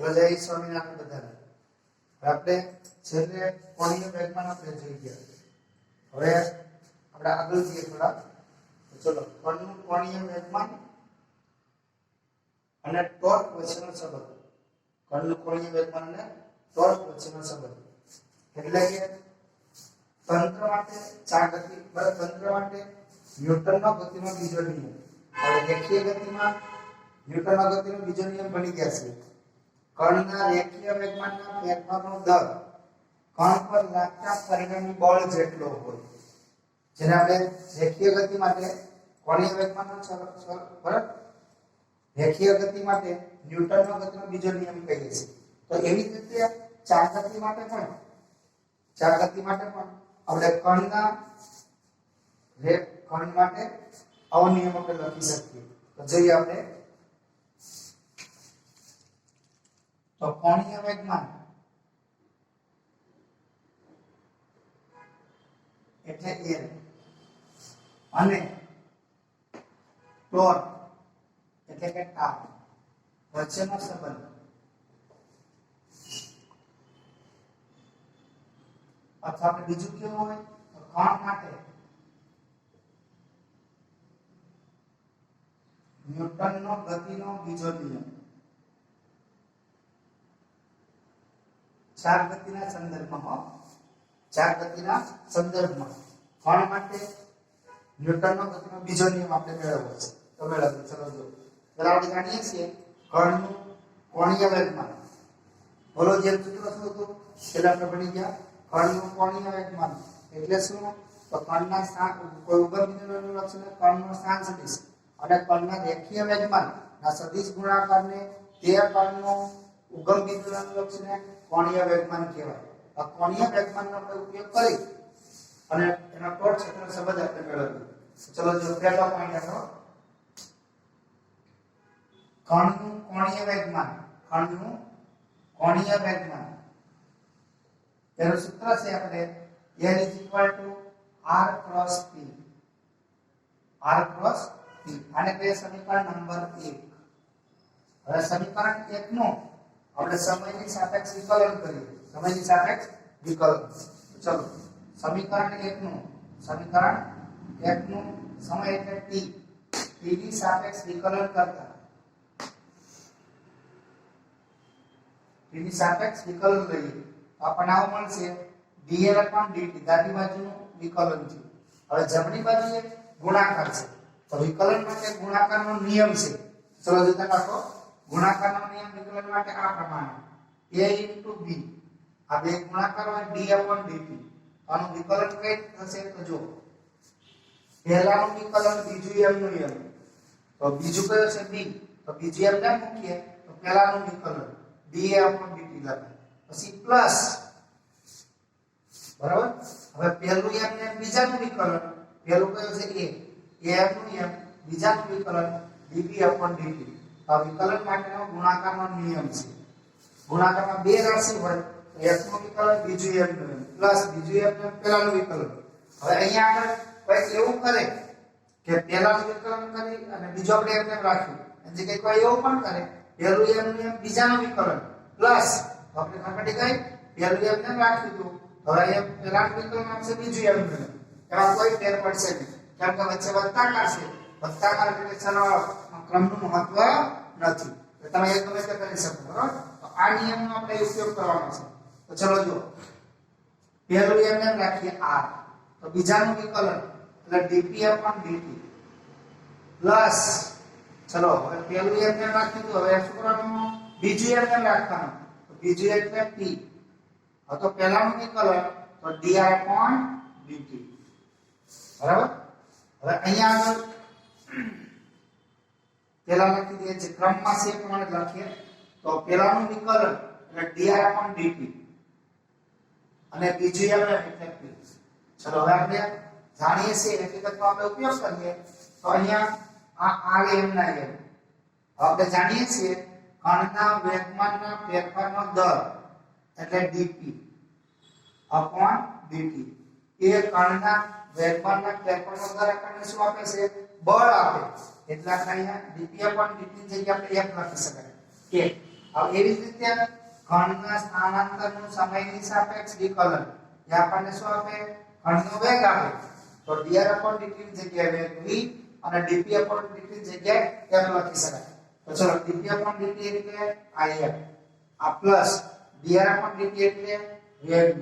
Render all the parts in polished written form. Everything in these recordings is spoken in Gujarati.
જય સ્વામિનારાયણ બધાને. આપણે છેલ્લે કોણીય વેગમાન આપણે જોઈ ગયા. હવે આપણે આગળ જઈએ થોડા. ચલો, કણનું કોણીય વેગમાન અને ટોર્ક વચ્ચેનો સંબંધ. કણનું કોણીય વેગમાન અને ટોર્ક વચ્ચેનો સંબંધ એટલે કે તંત્ર માટે ચાર ગતિ, તંત્ર માટે ન્યૂટનનો ગતિનો બીજો નિયમ. હવે રેખીય ગતિમાં ન્યૂટનનો ગતિનો બીજો નિયમ બની ગયા છે. કણના રેખીય વેગમાનના ફેરફારનો દર કણ પર લાગતા પરિણામી બળ જેટલો હોય. જેને આપણે રેખીય ગતિ માટે કોણીય વેગમાનનો બરાબર રેખીય ગતિ માટે ન્યૂટનનો ગતિનો બીજો નિયમ કહીએ છીએ. તો એવી જ રીતે ચાર ગતિ માટે પણ આપણે કણ માટે આવો નિયમ આપણે લખી શકીએ. તો જોઈએ આપણે. તો કોણીય વેગમાન એટલે L અને ટોર્ક એટલે કે ટાઉ વચ્ચેનો સંબંધ અથવા આપણે બીજું કેવું હોય તો કણ માટે ન્યૂટનનો ગતિનો બીજો નિયમ. ચાર ગતિના સંદર્ભમાં કણ માટે ન્યૂટનનો ગતિનો બીજો નિયમ આપણે મેળવવો છે. તો મેળવીએ. ચલો જો પહેલા આપણે જાણીએ છીએ કણનું કોણીય વેગમાન. બોલો જે સૂત્ર શું હતું પહેલા આપણે ભણી ગયા. કણનું કોણીય વેગમાન એટલે શું? તો કણના સ્થાન કોઈ ઉગમ બિંદુનું લક્ષણ કણનો સ્થાન સદિશ અને કણના રેખીય વેગમાન ના સદિશ ગુણાકારને તે કણનો ઉગમ બિંદુનું લક્ષણ કોણીય વેગમાન કહેવાય. આ કોણીય વેગમાનનો આપણે ઉપયોગ કરી અને એના ટોર્ક ક્ષેત્ર સંબંધ આપણે મેળવીએ. ચલો જો પહેલો પોઈન્ટ આપણો કણનું કોણીય વેગમાન. તેનું સૂત્ર છે આપણે L = r cross p. આને કહીએ સમીકરણ નંબર 1. હવે સમીકરણ 1 નું આપણે સમયની સાપેક્ષ વિકલન કરીએ. ચલો સમીકરણ 1 નું સમય એટલે t ની સાપેક્ષ વિકલન કરતા લઈએ તો આપણને આવું મળશે dl/dt. ડાબી બાજુનું વિકલન છે. હવે જમણી બાજુએ ગુણાકાર છે. તો વિકલન માટે ગુણાકારનો નિયમ છે. ચલો જોતા રાખો. ગુણાકારનો નિયમ વિકલન માટે આ પ્રમાણે a * b. આ બે ગુણાકાર હોય d/dt. આનું વિકલન કઈ થશે તો જો પહેલાનું વિકલન બીજું m નું m. તો બીજું કયો છે b. તો બીજું m ને મૂકીએ તો પહેલાનું વિકલન d/dt લખાય. પછી પ્લસ બરાબર. હવે પહેલું m ને બીજાનું વિકલન પહેલું કયો છે a m નું m બીજાનું વિકલન db/dt. આ વિકલન માટેનો ગુણાકારનો નિયમ છે. ગુણાકારમાં બે રાશિ હોય તો s નું વિકલન બીજું m નું m પ્લસ બીજું m ને પહેલાનું વિકલન. હવે અહીંયા આગળ કોઈ એવું કરે કે પહેલાનું વિકલન કરી અને બીજું આપણે એમને રાખ્યું. એટલે કે કોઈ એવું પણ કરે પહેલું m નું m બીજાનું વિકલન પ્લસ આપણે ખબર પડી ગઈ પહેલું m ને રાખ્યું તો હવે અહીંયા પહેલાનું વિકલન આવશે બીજું m નું m. એમાં કોઈ ફેર પડશે નહીં કેમ કે વચ્ચે વત્તાકાર છે. વત્તાકાર એટલે ક્રમનું મહત્વ નથી. તમે એક ગમે તે કરી શકો. બરાબર. તો આ નિયમનો આપણે ઉપયોગ કરવાનો છે. તો ચલો જો પહેલું m ને રાખીએ r તો બીજાનું વિકલન એટલે dp/dt પ્લસ ચલો હવે પહેલું m ને રાખ્યું તો હવે શું કરવાનું? બીજું m ને રાખવાનું. તો બીજું એટલે p. હવે તો પહેલાનું વિકલન તો dr/dt. બરાબર. હવે અહીંયા આગળ પહેલા લખી દઈએ છે ક્રમમાં છે પ્રમાણે લખીએ તો પહેલાનું વિકલન એટલે dr/dt અને બીજું m એટલે p. ચલો હવે આપણે જાણીએ છીએ હકીકતમાં આપણે ઉપયોગ કરીએ તો અહીંયા આ r m ના m આપણે જાણીએ છીએ કણના વેગમાનના ફેરફારનો દર એટલે dp/dt. એ કણના વેગમાનના ફેરફારનો દર આપણને શું આપે છે? બળ આપે. એટલે આપણે અહીંયા dp/dt ની જગ્યાએ આપણે 1 લખી શકાય. કે હવે એવી જ રીતે કણના સ્થાનાંતરનું સમયની સાપેક્ષ વિકલન એ આપણને શું આપે કણનો વેગ આપે તો dr/dt ની જગ્યાએ વેગ v અને dp/dt ની જગ્યાએ m લખી શકાય તો ચલો dp/dt એટલે if આ પ્લસ dr/dt એટલે વેગ v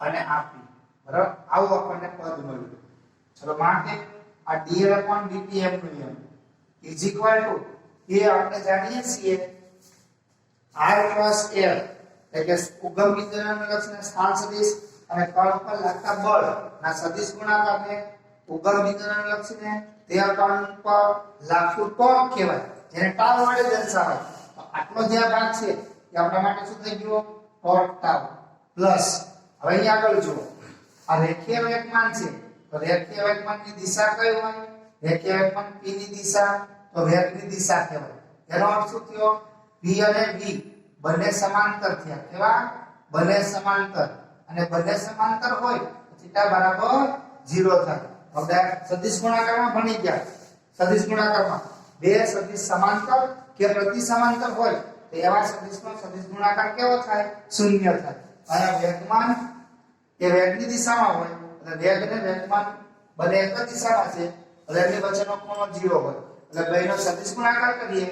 અને આ p બરાબર આવું આપણને પદ મળ્યું ચલો માટે આ dr/dt m is equal to એ આપણે જાણીએ છીએ r plus l એટલે ઉગમ બિંદુના લક્ષને સ્થાન સદિશ અને કણ પર લાગતા બળ ના સદિશ ગુણાકારને ઉગમ બિંદુના લક્ષને તે કણ પર લાગતું ટોર્ક કહેવાય જેને ટાઉ વડે દર્શાવાય તો આટલો જે ભાગ છે એ આપણા માટે શું થઈ ગયો ટોર્ક ટાઉ પ્લસ હવે અહીં આગળ જુઓ આ રેખીય વેગમાન છે તો રેખીય વેગમાનની દિશા કઈ હોય રેખીય વેગમાન p ની દિશા તો વેગની દિશા કહેવાય એનો અર્થ શું થયો p અને v બંને સમાંતર થયા કેવા બંને સમાંતર અને બંને સમાંતર હોય તો થીટા બરાબર 0 થાય હવે સદિશ ગુણાકારમાં ભણી ગયા સદિશ ગુણાકારમાં બે સદિશ સમાંતર કે પ્રતિ સમાંતર હોય તો એવા સદિશનો સદિશ ગુણાકાર કેવો થાય શૂન્ય થાય અને વેગમાન એ વેગની દિશામાં હોય એટલે વેગ અને વેગમાન બંને એક જ દિશામાં છે એટલે એની વચ્ચેનો ખૂણો 0 હોય એટલે બેનો સદિશ ગુણાકાર કરીએ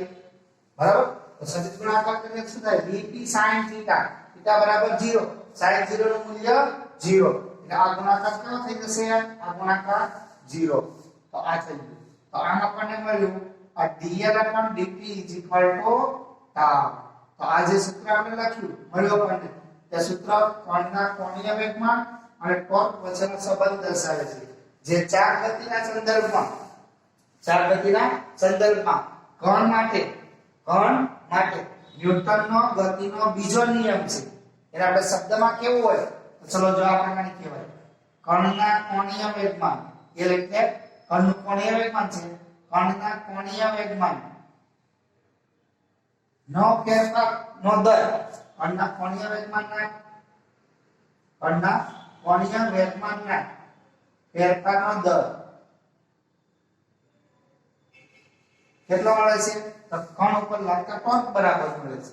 બરાબર તો સદિશ ગુણાકાર કરીએ શું થાય vp sin θ θ બરાબર 0 sin 0 નું મૂલ્ય 0 એટલે આ ગુણાકાર કેવો થઈ જશે આ ગુણાકાર 0 તો આ થઈ ગયું તો આમ આપણને મળ્યું આ dr/dt = τ તો આ જે સૂત્ર આપણે લખ્યું મળ્યો આપણને તે સૂત્ર કણના કોણીય વેગમાન અને ટોર્ક વચ્ચેનો સંબંધ દર્શાવે છે જે ચાર ગતિના સંદર્ભમાં કણ માટે ન્યૂટનનો ગતિનો બીજો નિયમ છે એટલે આપણે શબ્દમાં કેવું હોય તો ચલો જો આ પ્રમાણે કહેવાય કણના કોણીય વેગમાન એટલે કણનું કોણીય વેગમાન છે કણના કોણીય વેગમાન નો ફેરફાર નો દર કણના કોણીય વેગમાનના ફેરફારનો દર કેટલો મળે છે તો કણ ઉપર લાગતા ટોર્ક બરાબર મળે છે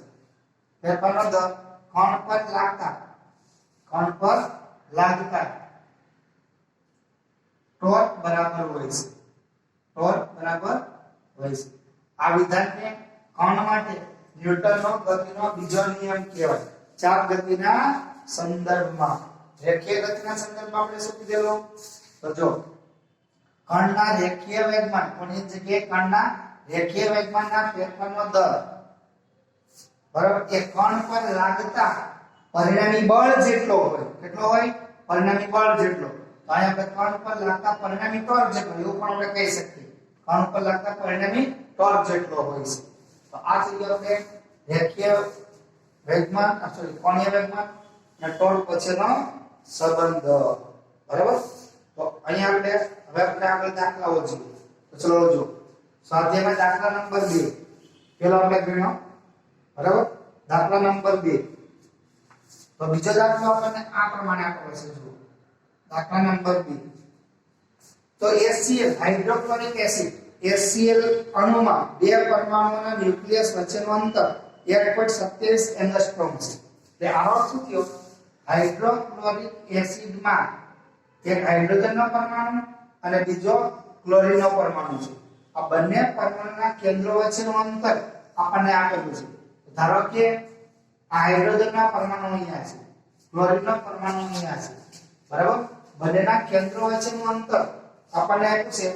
ફેરફારનો દર કણ પર લાગતા ટોર્ક બરાબર હોય છે આ વિધાનને કણ માટે ન્યૂટનનો ગતિનો બીજો નિયમ કહેવાય ચાપ ગતિના સંદર્ભમાં રેખીય ગતિના સંદર્ભમાં આપણે શું કીધેલું તો જો કણના રેખીય વેગમાન કોની જગ્યાએ કણના રેખીય વેગમાનના ફેરફારનો દર બરાબર એ કણ પર લાગતા પરિણામી બળ જેટલો હોય કેટલો હોય પરિણામી બળ જેટલો તો અહીંયા આપણે કણ પર લાગતા પરિણામી ટોર્ક જેટલો એવું પણ આપણે કહી શકીએ કણ પર લાગતા પરિણામી ટોર્ક જેટલો હોય છે તો આ થઈ ગયો કે રેખીય વેગમાન કોણીય વેગમાન અને ટોર્ક વચ્ચેનો સંબંધ બરાબર તો અહીંયા આપણે આગળ દાખલાઓ જોઈએ તો ચલો જો સ્વાધ્યાયમાં દાખલા નંબર 2 પેલો આપણે ગણ્યો બરાબર દાખલા નંબર 2 તો બીજો દાખલો આપણને આ પ્રમાણે આપેલો છે જુઓ દાખલા નંબર 2 તો HCl હાઇડ્રોક્લોરિક એસિડ HCl અણુમાં બે પરમાણુઓના ન્યુક્લિયસ વચ્ચેનું અંતર 1.27 એંગસ્ટ્રોમ છે એટલે આનો શું થયો હાઇડ્રોક્લોરિક એસિડમાં એક હાઇડ્રોજનનો પરમાણુ અને બીજો ક્લોરીનનો પરમાણુ છે આ બંને પરમાણુના કેન્દ્રો વચ્ચેનું અંતર આપણને આપેલું છે ધારો કે આ હાઇડ્રોજનના પરમાણુ અહીંયા છે ક્લોરીનનો પરમાણુ અહીંયા છે બરાબર બંનેના કેન્દ્રો વચ્ચેનું અંતર આપણને આપ્યું છે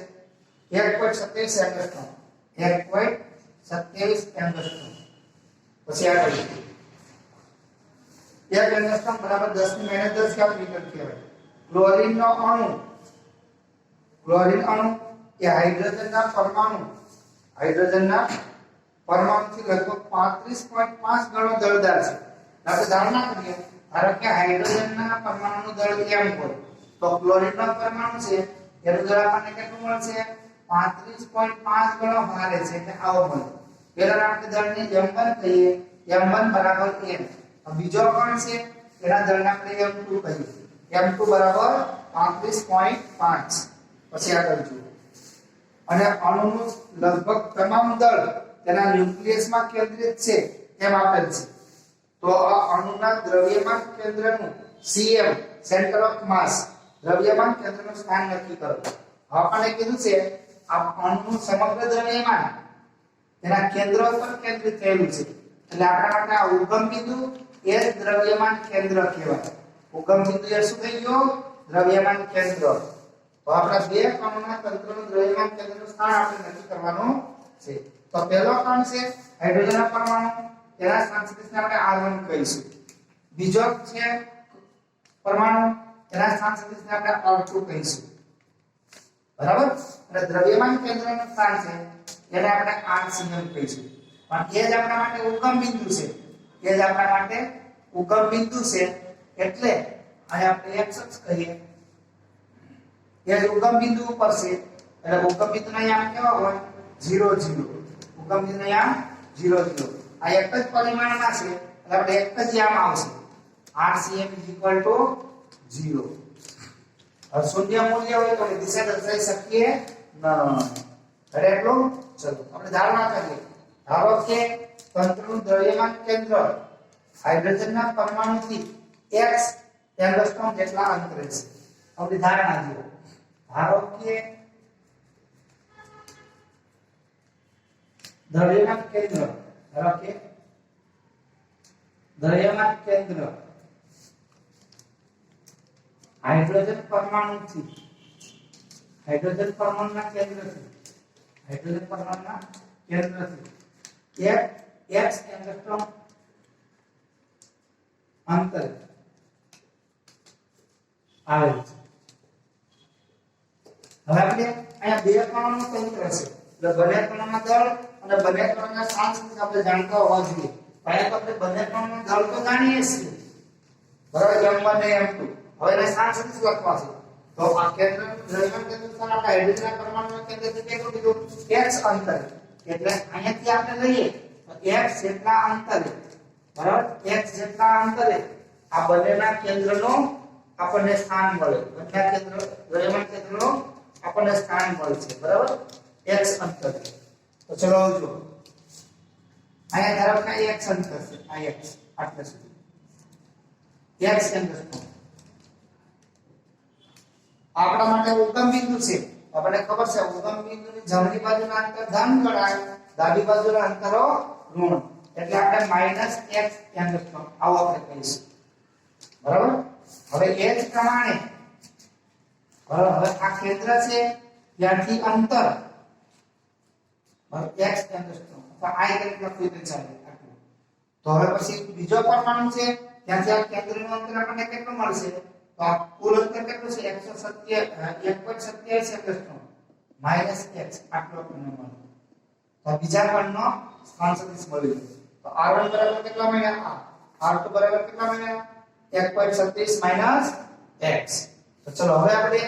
1.27 એંગસ્ટ્રોમ 1.27 એંગસ્ટ્રોમ પછી આ કરીએ 1 એંગસ્ટ્રોમ બરાબર 10 ની -10 કેલ્વિન કહેવાય ક્લોરીન અણુ એ હાઇડ્રોજનના પરમાણુથી લગભગ 35.5 ગણો દળદાર છે આપણે ધારણા કરીએ ધારો કે હાઇડ્રોજનના પરમાણુનું દળ m હોય તો ક્લોરીનનો પરમાણુ છે એનું દળ આપણને કેટલું મળશે 35.5 ગણો ભારે છે એટલે આવો મળે પહેલા આપણે દળને m1 કહીએ m1 બરાબર m બીજો કોણ છે એના દળને આપણે m2 કહીએ m2 બરાબર 35.5 પછી આગળ જુઓ અને અણુનું લગભગ તમામ દળ તેના ન્યુક્લિયસમાં કેન્દ્રિત છે એમ આપેલ છે. તો આ અણુના દ્રવ્યમાન કેન્દ્રનું cm સેન્ટર ઓફ માસ દ્રવ્યમાન કેન્દ્રનું સ્થાન નક્કી કરો. આપણને કીધું છે આ અણુનું સમગ્ર દ્રવ્યમાન એના કેન્દ્ર પર કેન્દ્રિત થયેલું છે. એટલે આપણા માટે આ ઉગમ બિંદુ એ જ દ્રવ્યમાન કેન્દ્ર કહેવાય. ઉગમ બિંદુ એ શું થઈ ગયો? દ્રવ્યમાન કેન્દ્ર. તો આપણા બે કણોના તંત્રનું દ્રવ્યમાન કેન્દ્રનું સ્થાન આપણે નક્કી કરવાનું છે. તો પહેલો કણ છે હાઇડ્રોજનના પરમાણુ, તેના સ્થાન સદિશને આપણે R1 કહીશું. બીજો છે પરમાણુ, તેના સ્થાન સદિશને આપણે R2 કહીશું. બરાબર? એટલે દ્રવ્યમાન કેન્દ્રનું સ્થાન છે એને આપણે RCM કહીશું. પણ એ જ આપણા માટે ઉગમ બિંદુ છે. એ જ આપણા માટે ઉગમ બિંદુ છે એટલે અહીં આપણે x અક્ષ કહીએ. એ ઉગમ બિંદુ ઉપર છે એટલે ઉગમ બિંદુના યામ કેવા હોય? 0 0. ઉગમ બિંદુના યામ 0 0. આ એક જ પરિમાણમાં છે એટલે આપણે એક જ યામ આવશે. RCM 0. હવે શૂન્ય મૂલ્ય હોય તો દિશા દર્શાવી શકીએ નહીં. એટલે એટલું ચલો આપણે ધારણા કરીએ. ધારો કે તંત્રનું દ્રવ્યમાન કેન્દ્ર હાઇડ્રોજનના પરમાણુથી x એંગસ્ટ્રોમ જેટલા અંતરે છે. આપણી ધારણા જુઓ. ધારો કે દ્રવ્યમાન કેન્દ્ર હાઇડ્રોજન પરમાણુના કેન્દ્રથી x એંગસ્ટ્રોમ અંતરે આવેલ છે. હવે આપણે અહીંયા બે કણોનું તંત્ર છે એટલે બંને કણોના દળ અને બંને કણોના સ્થાન સુધી આપણે જાણતા હોવા જોઈએ. પહેલા તો આપણે બંને કણોના દળ તો જાણીએ છીએ, બરાબર? m1 અને m2. હવે એના સ્થાન સુધી લખવા છે. તો આ કેન્દ્ર દ્રવ્યમાન કેન્દ્ર સ્થાન આપણે હાઇડ્રોજનના પરમાણુના કેન્દ્રથી કેટલું કીધું? x અંતરે. એટલે અહીંયાથી આપણે લઈએ તો x જેટલા અંતરે, બરાબર? x જેટલા અંતરે આ બંનેના કેન્દ્રનો આપણને સ્થાન મળે. બંને કેન્દ્ર દ્રવ્યમાન કેન્દ્રનો આપણને સ્થાન મળે છે, બરાબર? x અંતર. તો ચલો જો અહીંયા ધારો કે x અંતર છે, આ x આટલે સુધી x એંગસ્ટ્રોમ આપણા માટે ઉગમ બિંદુ છે. આપણને ખબર છે ઉગમ બિંદુની જમણી બાજુના અંતર ધન ગણાય, ડાબી બાજુના અંતરો ઋણ. એટલે આપણે -x એંગસ્ટ્રોમ આવું આપણે કહીશું, બરાબર? હવે એ જ પ્રમાણે બરાબર હવે આ કેન્દ્ર છે ત્યાંથી અંતર x એંગસ્ટ્રોમ અથવા I તરીકે લખી દે ચાલે આટલું. તો હવે પછી બીજો પરમાણુ છે ત્યાંથી આ કેન્દ્રનું અંતર આપણને કેટલું મળશે? તો આ કુલ અંતર કેટલું છે? 1.27 એંગસ્ટ્રોમ -x આટલો આપણને મળે. તો બીજા કણનો સ્થાન સદિશ મળી ગયો. તો R1 બરાબર કેટલા મળ્યા? R2 બરાબર કેટલા મળ્યા? 1.27 x. તો ચલો હવે આપણે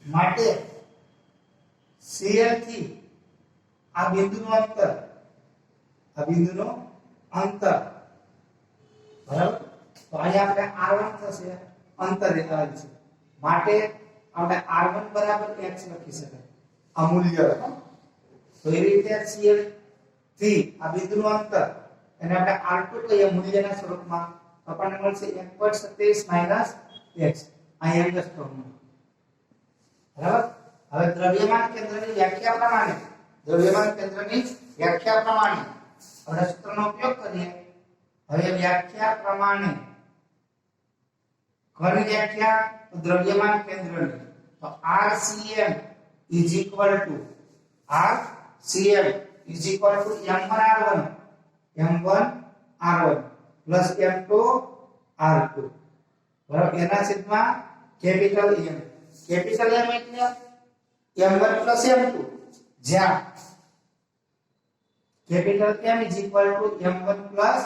માટે CL થી આ બિંદુનું અંતર બરાબર? તો અહીંયા આપણે R1 થશે, અંતર આવેલ છે. માટે આપણે R1 બરાબર x લખી શકાય, આ મૂલ્ય. તો એવી રીતે CL થી આ બિંદુનું અંતર એને આપણે R2 કહીએ મૂલ્યના સ્વરૂપમાં. આપણને મળશે 1.27 x આ એંગસ્ટ્રોમ. બરાબર? હવે દ્રવ્યમાન કેન્દ્રની વ્યાખ્યા પ્રમાણે આપણે સૂત્રનો ઉપયોગ કરીએ. હવે વ્યાખ્યા પ્રમાણે ઘણી વ્યાખ્યા દ્રવ્યમાન કેન્દ્રની. તો RCM is equal to M1R1 plus M2R2. બરાબર? એના છેદમાં કેપિટલ M. કેપિટલ M એટલે M1 plus M2, જ્યાં capital M is equal to M1 plus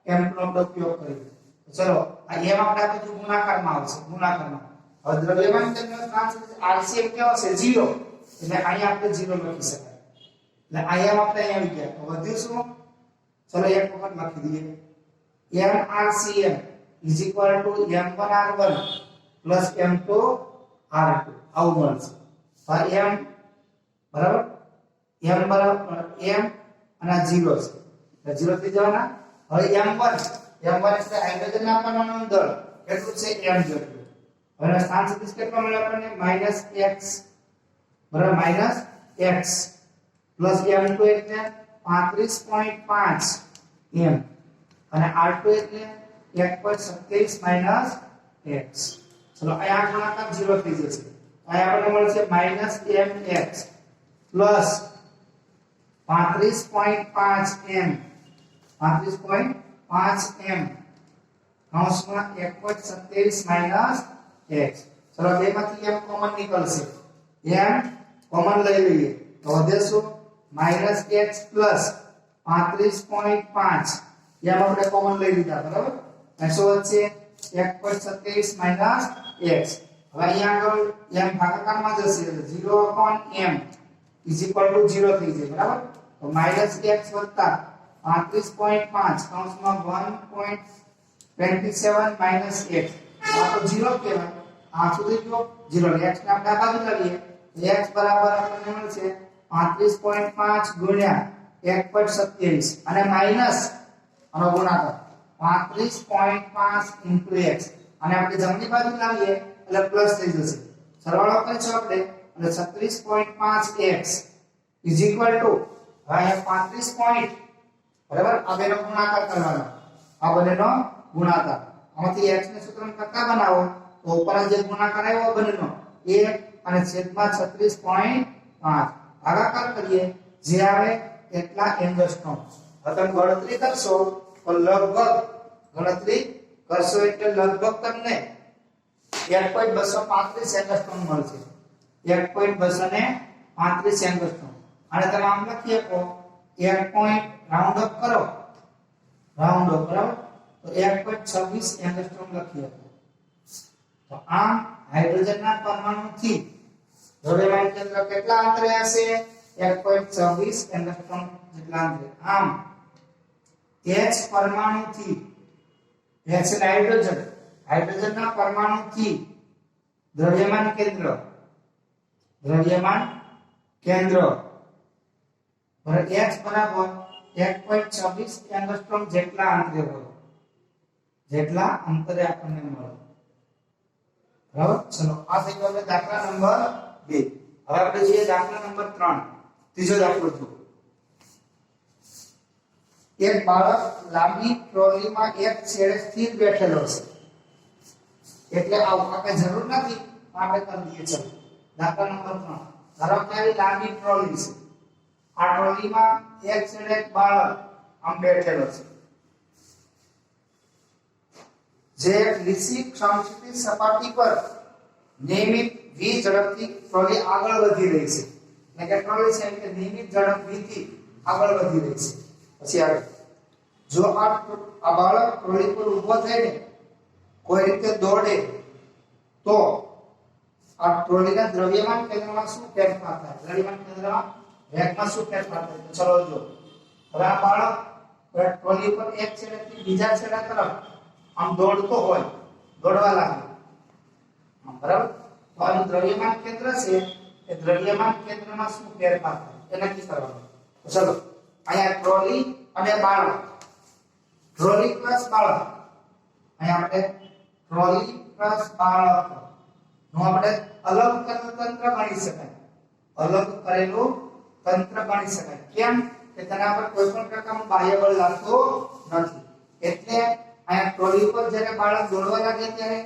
M2 નો ઉપયોગ કરીએ. ચલો આ M આપણા બાજુ ગુણાકારમાં આવશે, ગુણાકારમાં. હવે દ્રવ્યમાન કેન્દ્રનો સ્થાન RCM કેવો છે? 0. એટલે અહીંયા આપણે 0 લખી શકાય. એટલે અહીંયા આપણે અહીંયા આવી ગયા. તો વધ્યું શું? ચલો એક વખત લખી દઈએ. MRCM is equal to M1R1 plus M2R2 આવું મળશે. M બરાબર? M અને 0 છે. એટલે 0 થઈ જવાના. હવે m1 એટલે હાઇડ્રોજનના પરમાણુનું દળ કેટલું છે m જેટલું. હવે સ્થાન સદિશ કેટલો મળે આપણને -x બરાબર -x પ્લસ m2 એટલે 35.5 m અને r2 એટલે 1.27 માઈનસ x. ચલો અહીંયા ગુણાકાર 0 થઈ જશે. અહીંયા આપણને મળશે -mx પ્લસ 35.5 m 35.5 m કૌંસમાં 1.27 માઈનસ x. ચલો બેમાંથી m કોમન નીકળશે. m કોમન લઈ લઈએ તો વધે શું -x પ્લસ 35.5 m આપણે કોમન લઈ લીધા બરાબર. અને શું વધશે 1.27 માઈનસ x. હવે અહીંયા આગળ m ભાગાકારમાં જશે એટલે 0/m = 0 થઈ જાય બરાબર. તો -x વત્તા 35.5 કૌંસમાં 1.27 માઈનસ x. આ તો 0 કહેવાય. આ સુધી જો 0 x ને આપણે આ બાજુ લાવીએ x બરાબર આપણને મળશે 35.5 ગુણ્યા 1.27 અને માઈનસ આનો ગુણાકાર 35.5 * x અને આપણે જમણી બાજુ લાવીએ એટલે પ્લસ થઈ જશે. સરવાળો કરીશું આપણે એટલે 36.5x = હવે 35 પોઈન્ટ બરાબર. આ બેનો ગુણાકાર કરવાનો. આ બંનેનો ગુણાકાર. આમાંથી x ને સૂત્રને કરતા બનાવો તો ઉપર જે ગુણાકાર આવ્યો બંનેનો 1 અને છેદમાં 36.5 ભાગાકાર કરીએ જે આવે એટલા એંગસ્ટ્રોમ. હવે તમે ગણતરી કરશો તો લગભગ ગણતરી કરશો એટલે લગભગ તમને 1.235 એંગસ્ટ્રોમ મળશે. 1.235 એંગસ્ટ્રોમ. અને તમે આમ લખી શકો 1 પોઈન્ટ રાઉન્ડ અપ કરો રાઉન્ડ અપ બરાબર તો 1.26 એંગસ્ટ્રોમ લખી શકો. તો આમ હાઇડ્રોજનના પરમાણુથી દ્રવ્યમાન કેન્દ્ર કેટલા અંતરે હશે 1.26 એંગસ્ટ્રોમ જેટલા અંતરે. આમ H પરમાણુથી H હાઇડ્રોજન હાઇડ્રોજનના પરમાણુથી દ્રવ્યમાન કેન્દ્ર H બરાબર 1.26 એંગસ્ટ્રોમ જેટલા અંતરે હોય જેટલા અંતરે આપણને મળે બરાબર. ચલો આ થઈ ગયો દાખલા નંબર 2. હવે આપણે જોઈએ દાખલા નંબર 3. ત્રીજો દાખલો જુઓ. એક બાળક લાંબી ટ્રોલીમાં એક છેડે સ્થિર બેઠેલો છે. એટલે આપણે જરૂર નથી આપણે કરી દઈએ. ચલો દાખલા નંબર 3. ધારો કે આવી લાંબી ટ્રોલી છે. આ ટ્રોલીમાં એક છેડે એક બાળક આમ બેઠેલો છે જે લીસી સમક્ષિતિજ સપાટી પર નિયમિત v ઝડપથી ટ્રોલી આગળ વધી રહી છે. એટલે કે ટ્રોલી છે કે નિયમિત ઝડપ v થી આગળ વધી રહી છે. પછી આગળ જો આ બાળક ટ્રોલી પર ઊભો થઈને કોઈ રીતે દોડે તો આ ટ્રોલીના દ્રવ્યમાન કેન્દ્રમાં શું ફેરફાર થાય? દ્રવ્યમાન કેન્દ્રમાં વેગમાં શું ફેરફાર થાય? તો ચલો જો. હવે આ બાળક ટ્રોલી પર એક છેડેથી બીજા છેડા તરફ આમ દોડતો હોય દોડવા લાગે બરાબર. તો આનું દ્રવ્યમાન કેન્દ્ર છે એ દ્રવ્યમાન કેન્દ્રમાં શું ફેરફાર થાય એ નક્કી કરવાનું. તો ચલો અહીંયા ટ્રોલી અને બાળક ટ્રોલી પ્લસ બાળક અહીંયા આપણે ટ્રોલી પ્લસ બાળક નો આપણે અલગ કરેલું તંત્ર ગણી શકાય. અલગ કરેલું તંત્ર ગણી શકાય. કેમ કે તેના પર કોઈ પણ પ્રકારનું બાહ્ય બળ લાગતું નથી. એટલે અહીંયા ટ્રોલી પર જ્યારે બાળક દોડવા લાગે ત્યારે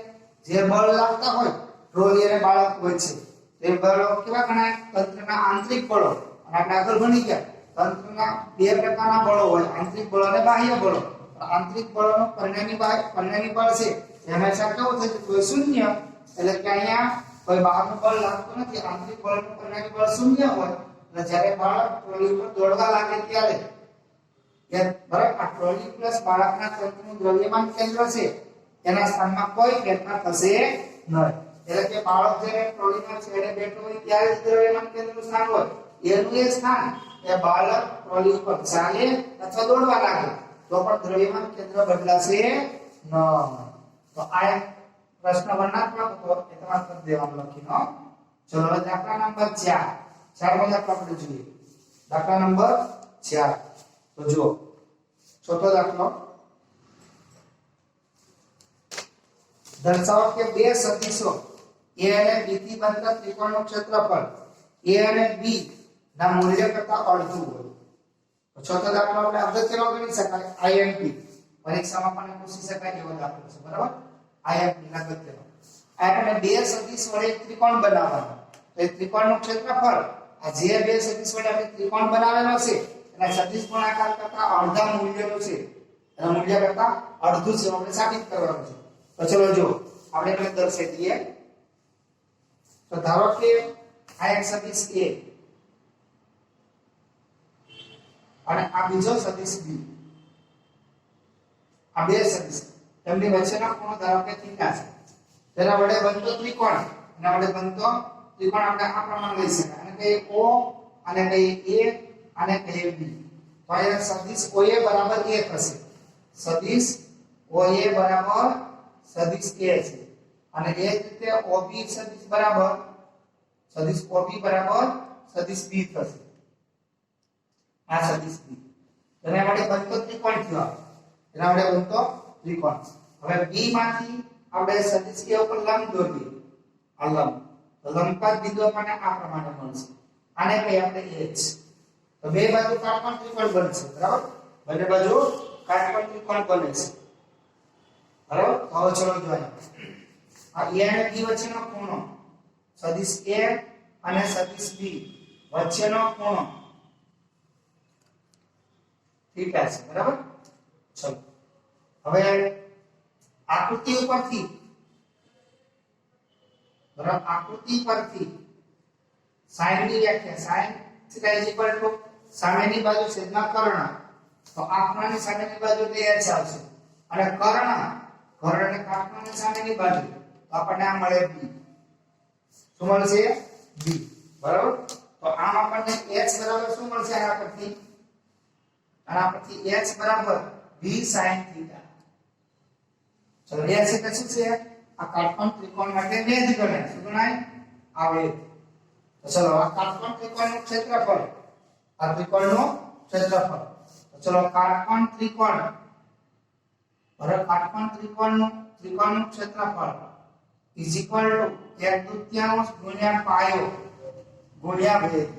જે બળ લાગતા હોય ટ્રોલી અને બાળક વચ્ચે તે બળો કેવા ગણાય? તંત્રના આંતરિક બળો. અને આપણે આગળ ભણી ગયા તંત્રના બે પ્રકારના બળો હોય આંતરિક બળ અને બાહ્ય બળો. આંતરિક બળનો પરિણામી બળ છે એ હંમેશા કેવું થાય છે? કોઈ શૂન્ય. એટલે કે અહીંયા કોઈ બહારનું બળ લાગતું નથી. આંતરિક બળનું પરિણામી બળ શૂન્ય હોય. એટલે જ્યારે બાળક ટ્રોલી ઉપર દોડવા લાગે ત્યારે બરાબર આ ટ્રોલી પ્લસ બાળકના તંત્રનું દ્રવ્યમાન કેન્દ્ર છે એના સ્થાનમાં કોઈ ફેરફાર થશે નહીં. એટલે કે બાળક જ્યારે ટ્રોલીના છેડે બેઠો હોય ત્યારે જ દ્રવ્યમાન કેન્દ્રનું સ્થાન હોય. એનું એ સ્થાન એ બાળક ટ્રોલી ઉપર ચાલે અથવા દોડવા લાગે તો પણ દ્રવ્યમાન કેન્દ્ર બદલાશે નહીં. તો આ એક પ્રશ્ન વર્ણનાત્મક હતો એ તમારે કરી દેવાનું લખીનો. ચલો હવે દાખલા નંબર 4 દાખલો આપણે જોઈએ. દાખલા નંબર 4 તો જુઓ ચોથો દાખલો, દર્શાવો કે બે સદિશો a અને b થી બનતા ત્રિકોણનું ક્ષેત્રફળ a અને b ના મૂલ્ય કરતા અડધું હોય. તો ચોથો દાખલો આપણે અગત્યનો ગણી શકાય, IMP પરીક્ષામાં પણ પૂછી શકાય એવો દાખલો છે, બરાબર? IMP ના અગત્યનો. આપણે બે સદિશ વડે એક ત્રિકોણ બનાવવાનો, તો એ ત્રિકોણનું ક્ષેત્રફળ આ જે બે સદિશ વડે આપણે ત્રિકોણ બનાવેલો છે એના સદિશ ગુણાકાર કરતા અડધા મૂલ્યનું છે, એના મૂલ્ય કરતા અડધું છે આપણે સાબિત કરવાનું છે. તો ચલો જો આપણે એને દર્શાવી દઈએ. તો ધારો કે આ એક સદિશ a અને આ બીજો સદિશ b, આ બે સદિશ તેમની વચ્ચેનો ખૂણો ધારો કે થીટા છે. તેના વડે બનતો ત્રિકોણ, એના વડે બનતો ત્રિકોણ આપણે આ પ્રમાણે લઈ શકાય, અને કહીએ o અને કહીએ a અને કહીએ b. તો આ સદિશ OA બરાબર a થશે. સદિશ OA બરાબર સદિશ a છે, અને એ જ રીતે OB સદિશ બરાબર સદિશ OB બરાબર સદિશ b થશે. આ સદિશ b તેના વડે બનતો ત્રિકોણ થયો, એના વડે બનતો ત્રિકોણ. હવે b માંથી આપણે સદિશ a ઉપર લંબ દોરીએ, આ લંબ, તો લંબપાત બિંદુ આપણને આ પ્રમાણે મળશે. આને કહીએ આપણે h. તો બે બાજુ કાટકોણ ત્રિકોણ બનશે, બરાબર? બંને બાજુ કાટકોણ ત્રિકોણ બને છે, બરાબર? હવે ચલો જોઈએ આ a અને b વચ્ચેનો ખૂણો, સદિશ a અને સદિશ b વચ્ચેનો ખૂણો થીટા છે, બરાબર? ચલો હવે આકૃતિ ઉપરથી, બરાબર, આકૃતિ પરથી sin ની વ્યાખ્યા, sin θ સામેની બાજુ છેદમાં કર્ણ, તો આ ખૂણાની સામેની બાજુ તે h આવશે, અને કર્ણ ને કાટકોણની સામેની બાજુ, તો આપણને આ મળે b. શું મળશે? b, બરાબર? તો આમ આપણને h બરાબર શું મળશે આના પરથી? આના પરથી h બરાબર b sin θ. ચલો h એટલે શું છે? આ કાટકોણ ત્રિકોણ માટે વેધ ગણાય. શું ગણાય? આ વેધ. તો ચલો આ કાટકોણ ત્રિકોણનું ક્ષેત્રફળ, આ ત્રિકોણનું ક્ષેત્રફળ. તો ચલો કાટકોણ ત્રિકોણ, બરાબર, કાટકોણ ત્રિકોણનું ક્ષેત્રફળ ઇઝ ઇક્વલ ટુ 1/2 ગુણ્યા પાયો ગુણ્યા વેધ.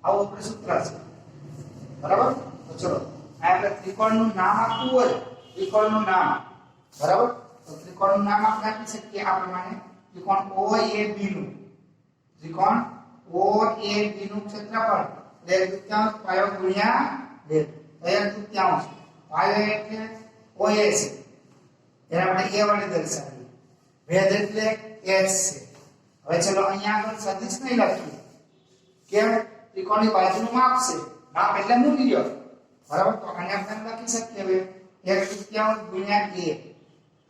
આવું આપણે સૂત્ર છે, બરાબર? તો ચલો આપણે ત્રિકોણનું નામ આપવું હોય, ત્રિકોણનું નામ, બરાબર? તો ત્રિકોણનું નામ આપણે આપી શકીએ આ પ્રમાણે, ત્રિકોણ OAB નું, ત્રિકોણ OAB નું ક્ષેત્રફળ 1/2 પાયો ગુણ્યા વેધ. 1/2 પાયો એટલે OA છે, એને આપણે a વડે દર્શાવીએ, વેધ એટલે h છે. હવે ચલો અહીંયા આગળ સદિશ નહીં લખીએ, કેમ? ત્રિકોણની બાજુનું માપ છે, માપ એટલે મૂલ્ય, બરાબર? તો આને આપણે લખી શકીએ હવે 1/2 ગુણ્યા a,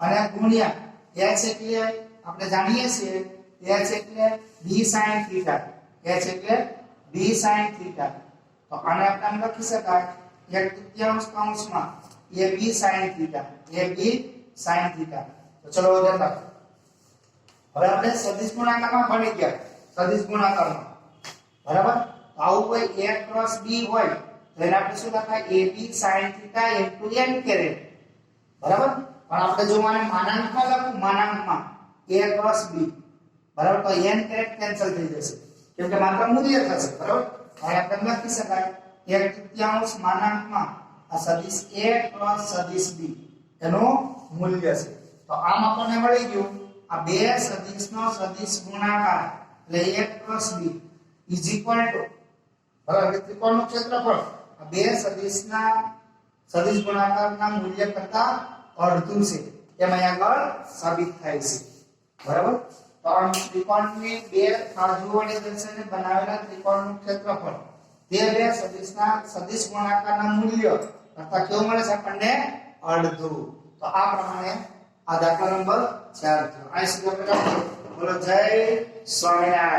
અને ગુણ્યા h એટલે આપણે જાણીએ છીએ h એટલે b sin θ, h એટલે b sin θ. તો આને આપણે લખી શકાય 1/2 કૌંસમાં ab sin θ, ab sin θ. તો ચલો જતા હવે આપણે સદિશ ગુણાકારમાં ભણી ગયા, સદિશ ગુણાકારમાં, બરાબર? તો આવું કોઈ a ક્રોસ b હોય તો એને આપણે શું લખાય? ab sin θ n કેરેટ, બરાબર? પણ આપણે જો આને માનાંકમાં લખું, માનાંકમાં a ક્રોસ b, બરાબર, તો n કેરેટ કેન્સલ થઈ જશે, કેમ કે માત્ર મૂલ્ય થશે, બરાબર? હવે આપણે લખી શકાય 1/2 માનાંકમાં આ સદિશ a ક્રોસ સદિશ b એનું મૂલ્ય છે. તો આમ આપણને મળી ગયું આ બે સદિશનો સદિશ ગુણાકાર એટલે 1 cross b is equal two, બરાબર, ત્રિકોણનું ક્ષેત્રફળ આ બે સદિશના સદિશ ગુણાકારના મૂલ્ય કરતા અડધું છે, એમ અહીંયા આગળ સાબિત થાય છે, બરાબર? તો આ ત્રિકોણની બે બાજુઓ વડે દર્શાવીને બનાવેલા ત્રિકોણનું ક્ષેત્રફળ તે બે સદિશના સદિશ ગુણાકારના મૂલ્ય કરતા કેવું મળે છે આપણને? અડધું. તો આ પ્રમાણે આ દાખલા નંબર 4 થયો. અહીં સુધી આપણે બોલો જય સ્વામિનારાયણ.